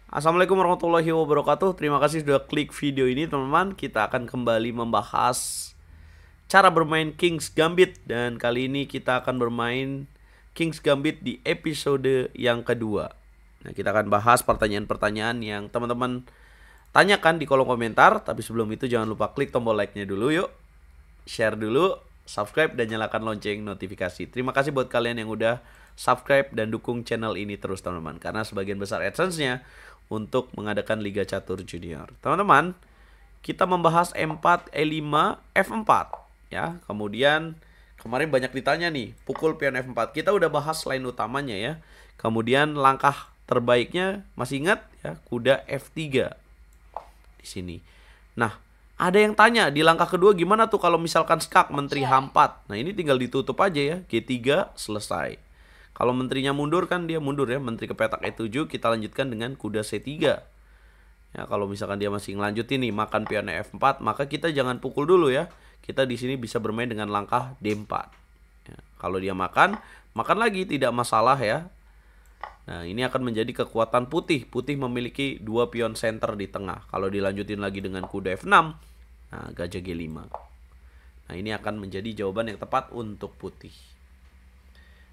Assalamualaikum warahmatullahi wabarakatuh. Terima kasih sudah klik video ini teman-teman. Kita akan kembali membahas cara bermain King's Gambit. Dan kali ini kita akan bermain King's Gambit di episode yang kedua. Nah, kita akan bahas pertanyaan-pertanyaan yang teman-teman tanyakan di kolom komentar. Tapi sebelum itu jangan lupa klik tombol like-nya dulu yuk. Share dulu, subscribe dan nyalakan lonceng notifikasi. Terima kasih buat kalian yang udah subscribe dan dukung channel ini terus teman-teman. Karena sebagian besar AdSense-nya untuk mengadakan Liga Catur Junior. Teman-teman, kita membahas E4, E5, F4 ya. Kemudian kemarin banyak ditanya nih, pukul pion F4. Kita udah bahas line utamanya ya. Kemudian langkah terbaiknya masih ingat ya, kuda F3 di sini. Nah, ada yang tanya di langkah kedua gimana tuh kalau misalkan skak menteri H4. Nah, ini tinggal ditutup aja ya, G3 selesai. Kalau menterinya mundur kan dia mundur ya, menteri ke petak E7, kita lanjutkan dengan kuda C3. Ya, kalau misalkan dia masih ngelanjutin nih makan pion F4, maka kita jangan pukul dulu ya. Kita di sini bisa bermain dengan langkah D4. Ya, kalau dia makan lagi tidak masalah ya. Nah, ini akan menjadi kekuatan putih. Putih memiliki dua pion center di tengah. Kalau dilanjutin lagi dengan kuda F6, nah gajah G5. Nah, ini akan menjadi jawaban yang tepat untuk putih.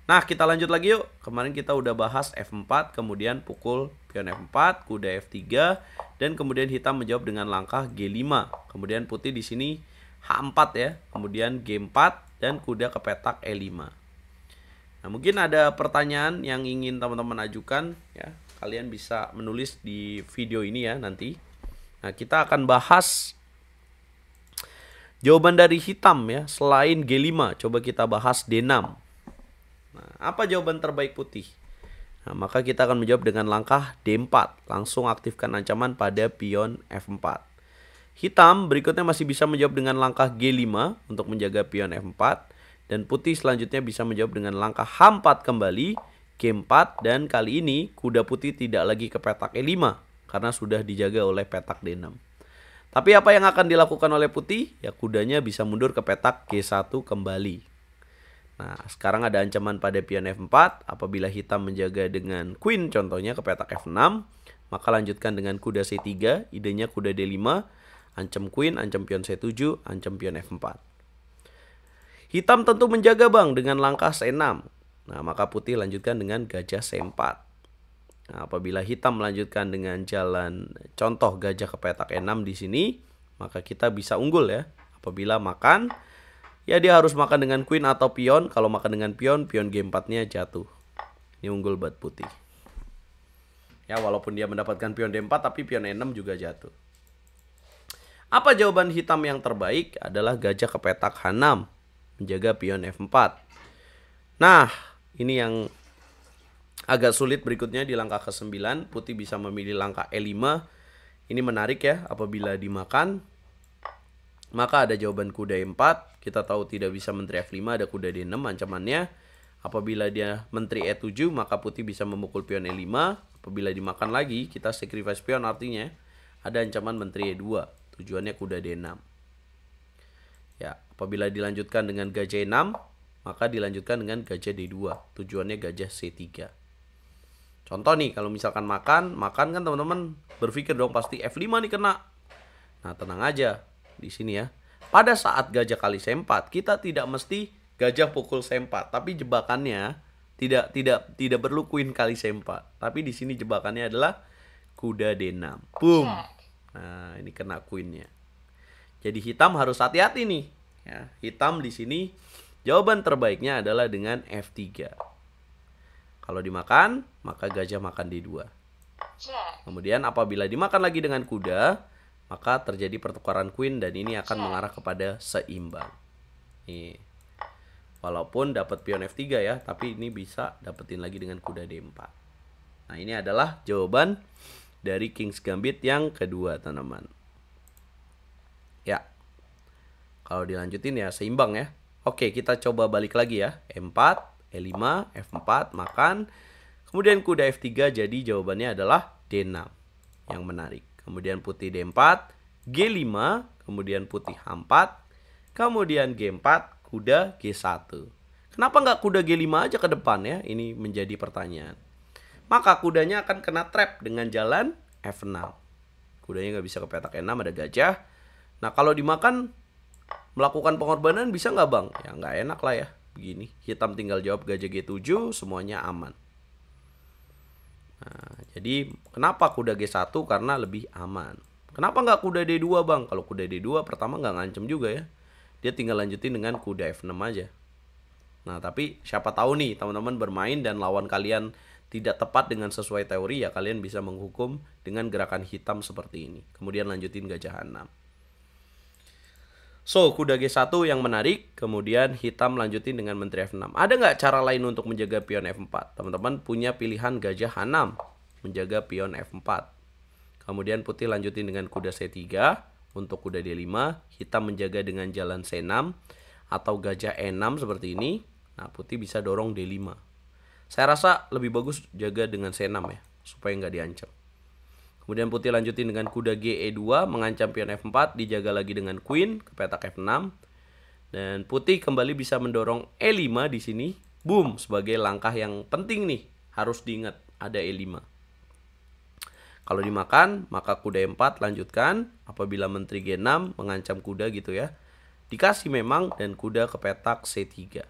Nah, kita lanjut lagi yuk. Kemarin kita udah bahas F4, kemudian pukul pion F4, kuda F3, dan kemudian hitam menjawab dengan langkah G5. Kemudian putih di sini H4 ya, kemudian G4 dan kuda ke petak E5. Nah, mungkin ada pertanyaan yang ingin teman-teman ajukan ya. Kalian bisa menulis di video ini ya nanti. Nah, kita akan bahas jawaban dari hitam ya. Selain G5, coba kita bahas D6. Nah, apa jawaban terbaik putih? Nah, maka kita akan menjawab dengan langkah D4. Langsung aktifkan ancaman pada pion F4. Hitam berikutnya masih bisa menjawab dengan langkah G5 untuk menjaga pion F4. Dan putih selanjutnya bisa menjawab dengan langkah H4 kembali, G4. Dan kali ini kuda putih tidak lagi ke petak E5 karena sudah dijaga oleh petak D6. Tapi apa yang akan dilakukan oleh putih? Ya, kudanya bisa mundur ke petak G1 kembali. Nah, sekarang ada ancaman pada pion F4. Apabila hitam menjaga dengan queen contohnya ke petak F6, maka lanjutkan dengan kuda C3. Idenya kuda D5, ancam queen, ancam pion C7, ancam pion F4. Hitam tentu menjaga bang dengan langkah C6. Nah, maka putih lanjutkan dengan gajah C4. Nah, apabila hitam melanjutkan dengan jalan contoh gajah ke petak E6 di sini, maka kita bisa unggul ya. Apabila makan, ya dia harus makan dengan queen atau pion. Kalau makan dengan pion, pion G4-nya jatuh. Ini unggul buat putih. Ya, walaupun dia mendapatkan pion D4, tapi pion E6 juga jatuh. Apa jawaban hitam yang terbaik? Adalah gajah ke petak H6, menjaga pion F4. Nah, ini yang agak sulit berikutnya di langkah ke-9. Putih bisa memilih langkah E5. Ini menarik ya, apabila dimakan, maka ada jawaban kuda E4. Kita tahu tidak bisa menteri F5, ada kuda D6 ancamannya. Apabila dia menteri E7, maka putih bisa memukul pion E5. Apabila dimakan lagi, kita sacrifice pion, artinya ada ancaman menteri E2. Tujuannya kuda D6. Ya, apabila dilanjutkan dengan gajah E6, maka dilanjutkan dengan gajah D2. Tujuannya gajah C3. Contoh nih, kalau misalkan makan kan teman-teman berpikir dong pasti F5 nih kena. Nah, tenang aja di sini ya. Pada saat gajah kali C4, kita tidak mesti gajah pukul C4, tapi jebakannya tidak perlu queen kali C4. Tapi di sini jebakannya adalah kuda D6. Boom. Nah, ini kena queennya. Jadi hitam harus hati-hati nih. Ya, hitam di sini jawaban terbaiknya adalah dengan F3. Kalau dimakan, maka gajah makan D2. Kemudian apabila dimakan lagi dengan kuda, maka terjadi pertukaran queen dan ini akan mengarah kepada seimbang. Nih. Walaupun dapat pion F3 ya, tapi ini bisa dapetin lagi dengan kuda D4. Nah, ini adalah jawaban dari King's Gambit yang kedua, teman-teman. Ya. Kalau dilanjutin ya seimbang ya. Oke, kita coba balik lagi ya. E4, E5, F4, makan. Kemudian kuda F3, jadi jawabannya adalah D6. Yang menarik. Kemudian putih D4, G5, kemudian putih H4, kemudian G4, kuda G1. Kenapa nggak kuda G5 aja ke depan ya? Ini menjadi pertanyaan. Maka kudanya akan kena trap dengan jalan F6. Kudanya nggak bisa ke petak E6, ada gajah. Nah kalau dimakan melakukan pengorbanan bisa nggak bang? Ya nggak enak lah ya. Begini, hitam tinggal jawab gajah G7, semuanya aman. Nah, jadi kenapa kuda G1? Karena lebih aman. Kenapa nggak kuda D2 bang? Kalau kuda D2 pertama nggak ngancem juga ya. Dia tinggal lanjutin dengan kuda F6 aja. Nah tapi siapa tahu nih teman-teman bermain dan lawan kalian tidak tepat dengan sesuai teori, ya kalian bisa menghukum dengan gerakan hitam seperti ini. Kemudian lanjutin gajah H6. So, kuda G1 yang menarik, kemudian hitam lanjutin dengan menteri F6. Ada nggak cara lain untuk menjaga pion F4? Teman-teman punya pilihan gajah H6, menjaga pion F4. Kemudian putih lanjutin dengan kuda C3, untuk kuda D5, hitam menjaga dengan jalan C6, atau gajah E6 seperti ini. Nah, putih bisa dorong D5. Saya rasa lebih bagus jaga dengan C6 ya, supaya nggak diancam. Kemudian putih lanjutin dengan kuda GE2 mengancam pion F4, dijaga lagi dengan queen ke petak F6. Dan putih kembali bisa mendorong E5 di sini. Boom, sebagai langkah yang penting nih, harus diingat ada E5. Kalau dimakan, maka kuda E4 lanjutkan. Apabila menteri G6 mengancam kuda gitu ya, dikasih memang, dan kuda ke petak C3.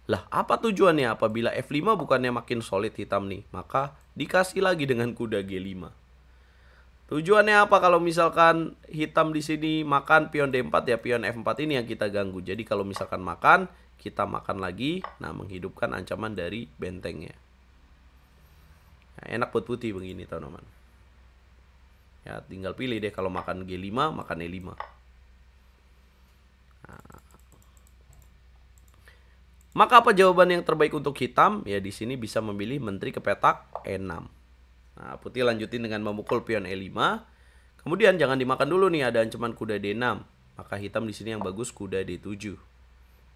Lah, apa tujuannya? Apabila F5 bukannya makin solid hitam nih, maka dikasih lagi dengan kuda G5. Tujuannya apa? Kalau misalkan hitam di sini makan pion D4, ya pion F4 ini yang kita ganggu. Jadi kalau misalkan makan, kita makan lagi, nah menghidupkan ancaman dari bentengnya. Nah, enak buat putih begini teman-teman. Ya tinggal pilih deh, kalau makan G5, makan E5. Nah. Maka apa jawaban yang terbaik untuk hitam? Ya di sini bisa memilih menteri ke petak E6. Nah, putih lanjutin dengan memukul pion E5. Kemudian jangan dimakan dulu nih, ada ancaman kuda D6. Maka hitam di sini yang bagus kuda D7.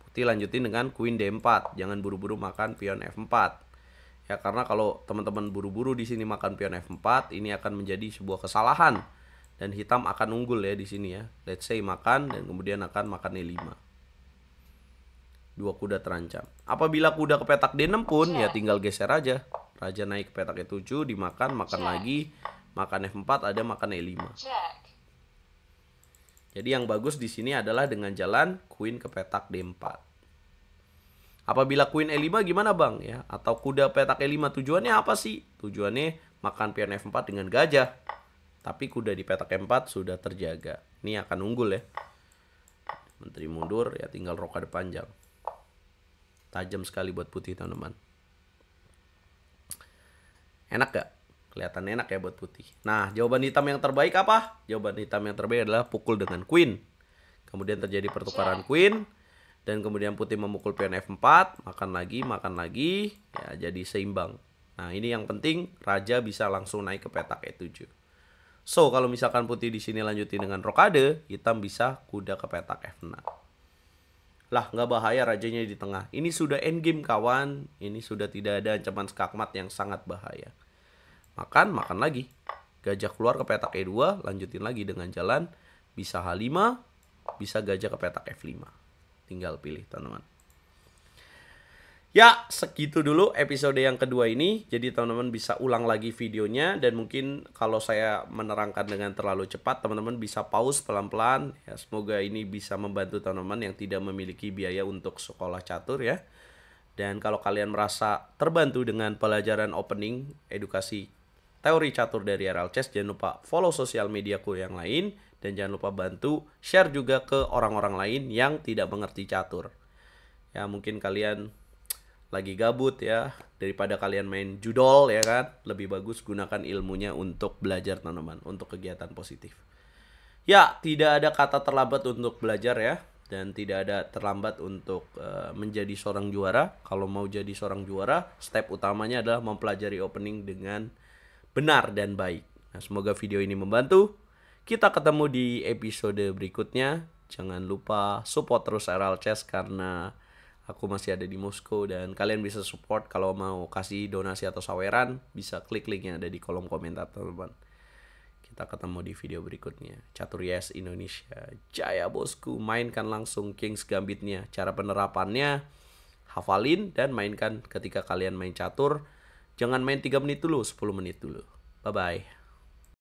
Putih lanjutin dengan queen D4. Jangan buru-buru makan pion F4. Ya karena kalau teman-teman buru-buru di sini makan pion F4, ini akan menjadi sebuah kesalahan dan hitam akan unggul ya di sini ya. Let's say makan dan kemudian akan makan E5. Dua kuda terancam. Apabila kuda ke petak D6 pun ya tinggal geser aja. Raja naik ke petak E7, dimakan, makan lagi, makan F4, ada makan E5. Jadi yang bagus di sini adalah dengan jalan queen ke petak D4. Apabila queen E5 gimana bang ya? Atau kuda petak E5 tujuannya apa sih? Tujuannya makan pion F4 dengan gajah. Tapi kuda di petak E4 sudah terjaga. Ini akan unggul ya. Menteri mundur ya, tinggal rokade panjang. Tajam sekali buat putih teman-teman. Enak gak? Kelihatan enak ya buat putih. Nah, jawaban hitam yang terbaik apa? Jawaban hitam yang terbaik adalah pukul dengan queen. Kemudian terjadi pertukaran queen. Dan kemudian putih memukul pion F4. Makan lagi. Ya, jadi seimbang. Nah, ini yang penting. Raja bisa langsung naik ke petak E7. So, kalau misalkan putih di sini lanjutin dengan rokade, hitam bisa kuda ke petak F6. Lah, nggak bahaya rajanya di tengah. Ini sudah endgame kawan. Ini sudah tidak ada ancaman skakmat yang sangat bahaya. Makan lagi. Gajah keluar ke petak E2, lanjutin lagi dengan jalan. Bisa H5, bisa gajah ke petak F5. Tinggal pilih teman-teman. Ya, segitu dulu episode yang kedua ini. Jadi teman-teman bisa ulang lagi videonya. Dan mungkin kalau saya menerangkan dengan terlalu cepat, teman-teman bisa pause pelan-pelan. Ya, semoga ini bisa membantu teman-teman yang tidak memiliki biaya untuk sekolah catur ya. Dan kalau kalian merasa terbantu dengan pelajaran opening edukasi teori catur dari RL Chess, jangan lupa follow sosial mediaku yang lain. Dan jangan lupa bantu share juga ke orang-orang lain yang tidak mengerti catur. Ya mungkin kalian lagi gabut ya, daripada kalian main judol ya kan, lebih bagus gunakan ilmunya untuk belajar teman-teman, untuk kegiatan positif. Ya, tidak ada kata terlambat untuk belajar ya, dan tidak ada terlambat untuk menjadi seorang juara. Kalau mau jadi seorang juara, step utamanya adalah mempelajari opening dengan benar dan baik. Nah, semoga video ini membantu. Kita ketemu di episode berikutnya. Jangan lupa support terus RL Chess karena aku masih ada di Moskow, dan kalian bisa support kalau mau kasih donasi atau saweran, bisa klik link yang ada di kolom komentar teman-teman. Kita ketemu di video berikutnya. Catur Yes Indonesia. Jaya bosku, mainkan langsung King's Gambitnya. Cara penerapannya, hafalin dan mainkan ketika kalian main catur. Jangan main 3 menit dulu, 10 menit dulu. Bye-bye.